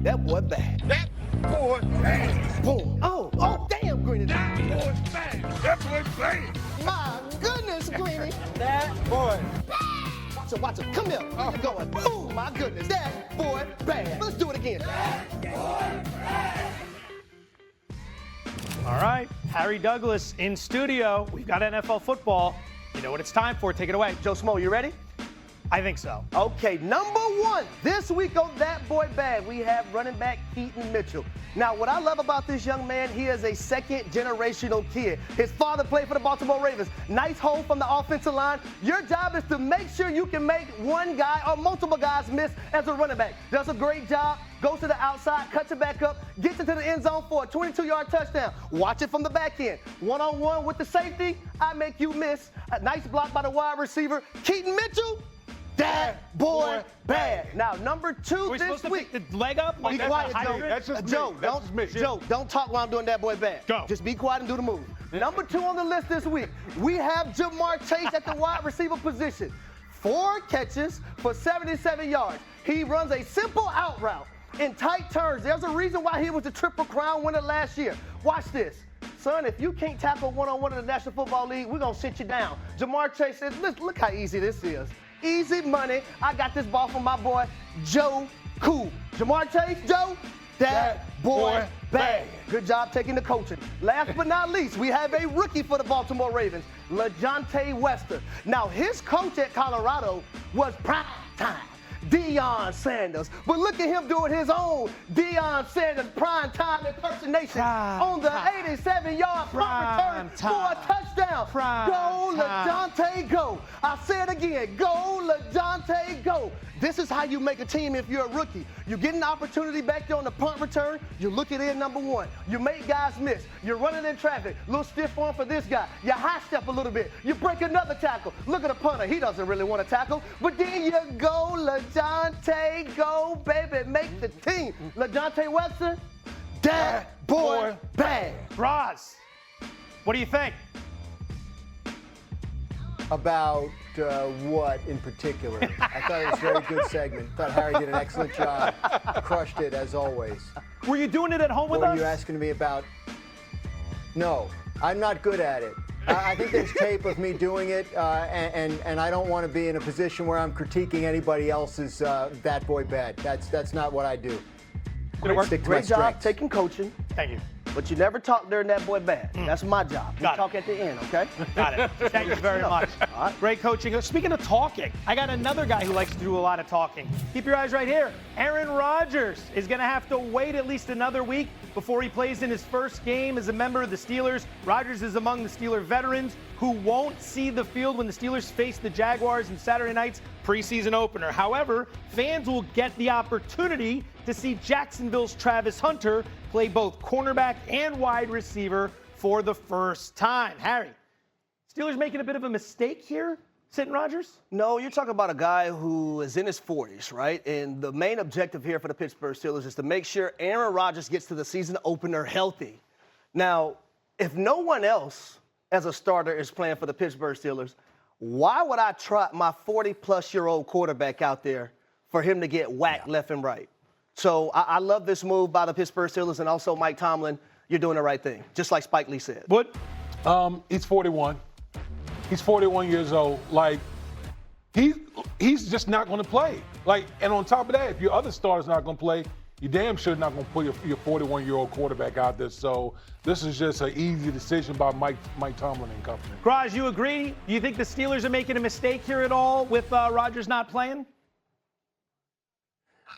That boy bad. That boy bad. Boom. Oh, damn, Greeny. That boy bad. That boy bad. My goodness, Greeny. That boy. Watch him. Come here. Where you going? Oh, my goodness. That boy bad. Let's do it again. All right, Harry Douglas in studio. We've got NFL football. You know what it's time for. Take it away. Joe Smo, you ready? I think so. Okay, number one, this week on That Boy Bad, we have running back Keaton Mitchell. Now, what I love about this young man, he is a second-generational kid. His father played for the Baltimore Ravens. Nice hole from the offensive line. Your job is to make sure you can make one guy or multiple guys miss as a running back. Does a great job, goes to the outside, cuts it back up, gets into the end zone for a 22-yard touchdown. Watch it from the back end. One-on-one with the safety, I make you miss. A nice block by the wide receiver. Keaton Mitchell, that boy bad. Now, number two this week. Pick the leg up? Be quiet, Joe. That's just me. Joe, That's just me. Joe, don't talk while I'm doing that boy bad. Go. Just be quiet and do the move. Number two on the list this week, we have Jamar Chase at the wide receiver position. 4 catches for 77 yards. He runs a simple out route in tight turns. There's a reason why he was the Triple Crown winner last year. Watch this. Son, if you can't tackle one-on-one in the National Football League, we're going to sit you down. Jamar Chase says, look how easy this is. Easy money. I got this ball from my boy, Joe Cool. Jamar Chase, Joe, that boy bad. Good job taking the coaching. Last but not least, we have a rookie for the Baltimore Ravens, LaJohntay Wester. Now, his coach at Colorado was prime time. Deion Sanders. But look at him doing his own Deion Sanders prime time impersonation on the 87-yard punt return for a touchdown. Go, LaJohntay, go. I say it again. Go, LaJohntay, go. This is how you make a team if you're a rookie. You get an opportunity back there on the punt return, you look it in number one. You make guys miss. You're running in traffic. Little stiff arm for this guy. You high step a little bit. You break another tackle. Look at the punter. He doesn't really want to tackle. But then you go, LaJohntay, go, baby. Make the team. LaJohntay Wester, that boy bad. Roz, what do you think? About what in particular? I thought it was a very good segment. Thought Harry did an excellent job. Crushed it as always. Were you doing it at home with What us? were you asking me about? No, I'm not good at it. I think there's tape of me doing it, and I don't want to be in a position where I'm critiquing anybody else's that boy bad. That's not what I do. Stick to my Great job strengths. taking coaching. Thank you. But you never talk during that boy bad. That's my job. We Got it. talk at the end, okay? Got it. Thank you very much. All right. Great coaching. Speaking of talking, I got another guy who likes to do a lot of talking. Keep your eyes right here. Aaron Rodgers is going to have to wait at least another week before he plays in his first game as a member of the Steelers. Rodgers is among the Steeler veterans who won't see the field when the Steelers face the Jaguars in Saturday night's preseason opener. However, fans will get the opportunity to see Jacksonville's Travis Hunter play both cornerback and wide receiver for the first time. Harry, Steelers making a bit of a mistake here, sitting Rodgers? No, you're talking about a guy who is in his 40s, right? And the main objective here for the Pittsburgh Steelers is to make sure Aaron Rodgers gets to the season opener healthy. Now, if no one else as a starter is playing for the Pittsburgh Steelers, why would I trot my 40-plus-year-old quarterback out there for him to get whacked left and right? So I love this move by the Pittsburgh Steelers and also Mike Tomlin. You're doing the right thing, just like Spike Lee said. What? He's 41. He's 41 years old. Like, he's just not going to play. Like, and on top of that, if your other starter's not going to play, you damn sure not going to put your 41-year-old quarterback out there. So this is just an easy decision by Mike Tomlin and company. Graj, you agree? Do you think the Steelers are making a mistake here at all with Rodgers not playing?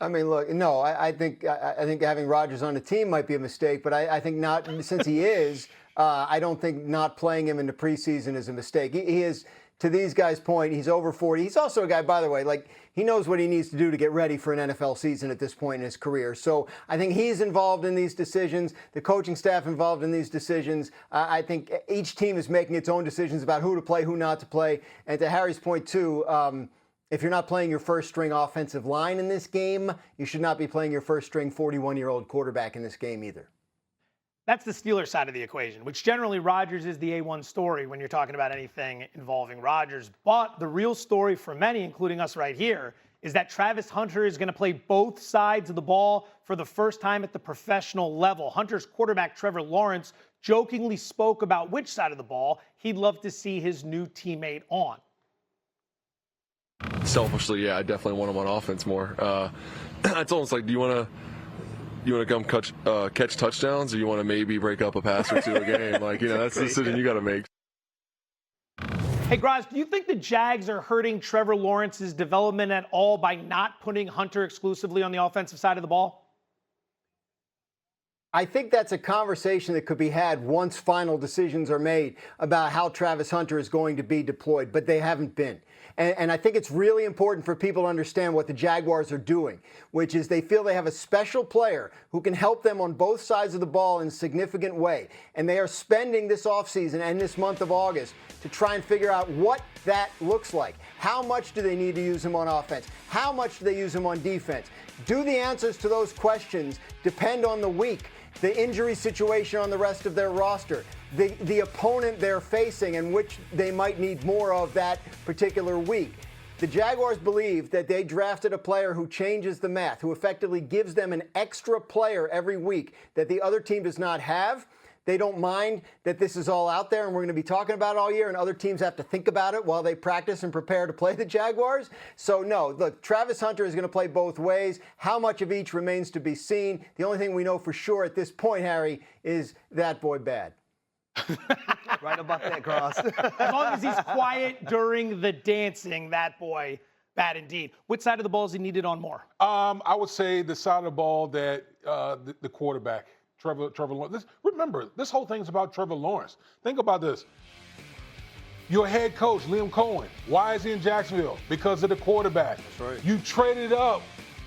I mean, look, no, I think having Rodgers on the team might be a mistake, but I think not, since he is, I don't think not playing him in the preseason is a mistake. He is, to these guys' point, he's over 40. He's also a guy, by the way, like, he knows what he needs to do to get ready for an NFL season at this point in his career. So I think he's involved in these decisions, the coaching staff involved in these decisions. I think each team is making its own decisions about who to play, who not to play. And to Harry's point, too, if you're not playing your first-string offensive line in this game, you should not be playing your first-string 41-year-old quarterback in this game either. That's the Steelers side of the equation, which generally Rodgers is the A1 story when you're talking about anything involving Rodgers. But the real story for many, including us right here, is that Travis Hunter is going to play both sides of the ball for the first time at the professional level. Hunter's quarterback, Trevor Lawrence, jokingly spoke about which side of the ball he'd love to see his new teammate on. Selfishly, yeah, I definitely want him on offense more. I told him, it's like, do you want to come catch touchdowns, or you want to maybe break up a pass or two a game? Like, that's the decision you got to make. Hey, Graz, do you think the Jags are hurting Trevor Lawrence's development at all by not putting Hunter exclusively on the offensive side of the ball? I think that's a conversation that could be had once final decisions are made about how Travis Hunter is going to be deployed, but they haven't been. And I think it's really important for people to understand what the Jaguars are doing, which is they feel they have a special player who can help them on both sides of the ball in a significant way. And they are spending this offseason and this month of August to try and figure out what that looks like. How much do they need to use him on offense? How much do they use him on defense? Do the answers to those questions depend on the week, the injury situation on the rest of their roster, the opponent they're facing and which they might need more of that particular week? The Jaguars believe that they drafted a player who changes the math, who effectively gives them an extra player every week that the other team does not have. They don't mind that this is all out there and we're going to be talking about it all year, and other teams have to think about it while they practice and prepare to play the Jaguars. So, no, look, Travis Hunter is going to play both ways. How much of each remains to be seen. The only thing we know for sure at this point, Harry, is that boy bad. Right about that, Cross. As long as he's quiet during the dancing, that boy, bad indeed. Which side of the ball is he needed on more? I would say the side of the ball that the quarterback, Trevor Lawrence. Remember, this whole thing's about Trevor Lawrence. Think about this. Your head coach, Liam Cohen, why is he in Jacksonville? Because of the quarterback. That's right. You traded up.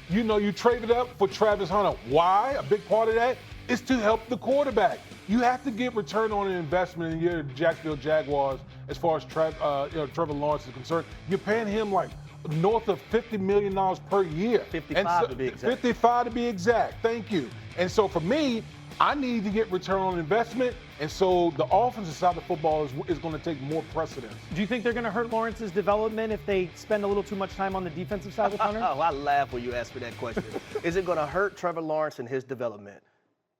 You traded up for Travis Hunter. Why? A big part of that is to help the quarterback. You have to get return on an investment in your Jacksonville Jaguars as far as Trevor Lawrence is concerned. You're paying him like north of $50 million per year. 55 to be exact. 55 to be exact. Thank you. And so for me, I need to get return on investment, and so the offensive side of the football is going to take more precedence. Do you think they're going to hurt Lawrence's development if they spend a little too much time on the defensive side with Hunter? Oh, I laugh when you ask me that question. Is it going to hurt Trevor Lawrence in his development?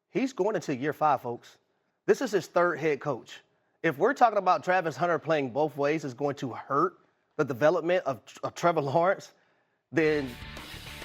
He's going into year 5, folks. This is his 3rd head coach. If we're talking about Travis Hunter playing both ways is going to hurt the development of Trevor Lawrence, then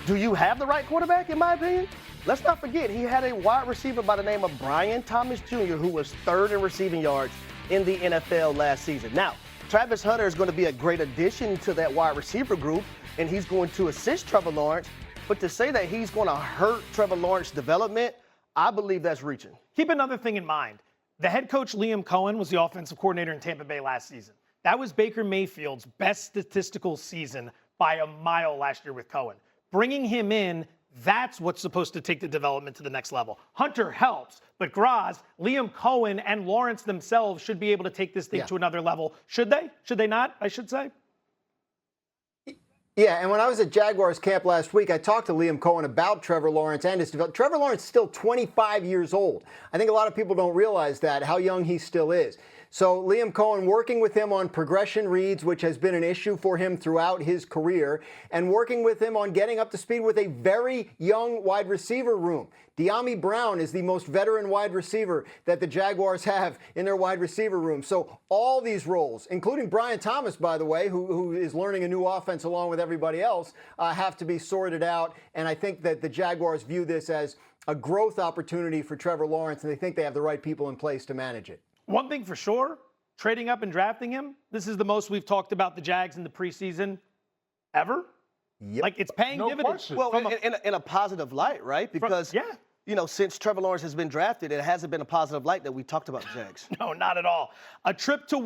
do you have the right quarterback, in my opinion? Let's not forget, he had a wide receiver by the name of Brian Thomas Jr., who was 3rd in receiving yards in the NFL last season. Now, Travis Hunter is going to be a great addition to that wide receiver group, and he's going to assist Trevor Lawrence. But to say that he's going to hurt Trevor Lawrence's development, I believe that's reaching. Keep another thing in mind. The head coach, Liam Cohen, was the offensive coordinator in Tampa Bay last season. That was Baker Mayfield's best statistical season by a mile last year with Cohen. Bringing him in, that's what's supposed to take the development to the next level. Hunter helps, but Graz, Liam Cohen, and Lawrence themselves should be able to take this thing to another level. Should they? Should they not, I should say? Yeah, and when I was at Jaguars camp last week, I talked to Liam Cohen about Trevor Lawrence and his development. Trevor Lawrence is still 25 years old. I think a lot of people don't realize that, how young he still is. So Liam Cohen working with him on progression reads, which has been an issue for him throughout his career, and working with him on getting up to speed with a very young wide receiver room. De'Ami Brown is the most veteran wide receiver that the Jaguars have in their wide receiver room. So all these roles, including Brian Thomas, by the way, who is learning a new offense along with everybody else, have to be sorted out. And I think that the Jaguars view this as a growth opportunity for Trevor Lawrence, and they think they have the right people in place to manage it. One thing for sure, trading up and drafting him, this is the most we've talked about the Jags in the preseason ever. Yep. Like, it's paying dividends. Well, in a positive light, right? Because, since Trevor Lawrence has been drafted, it hasn't been a positive light that we talked about the Jags. No, not at all. A trip to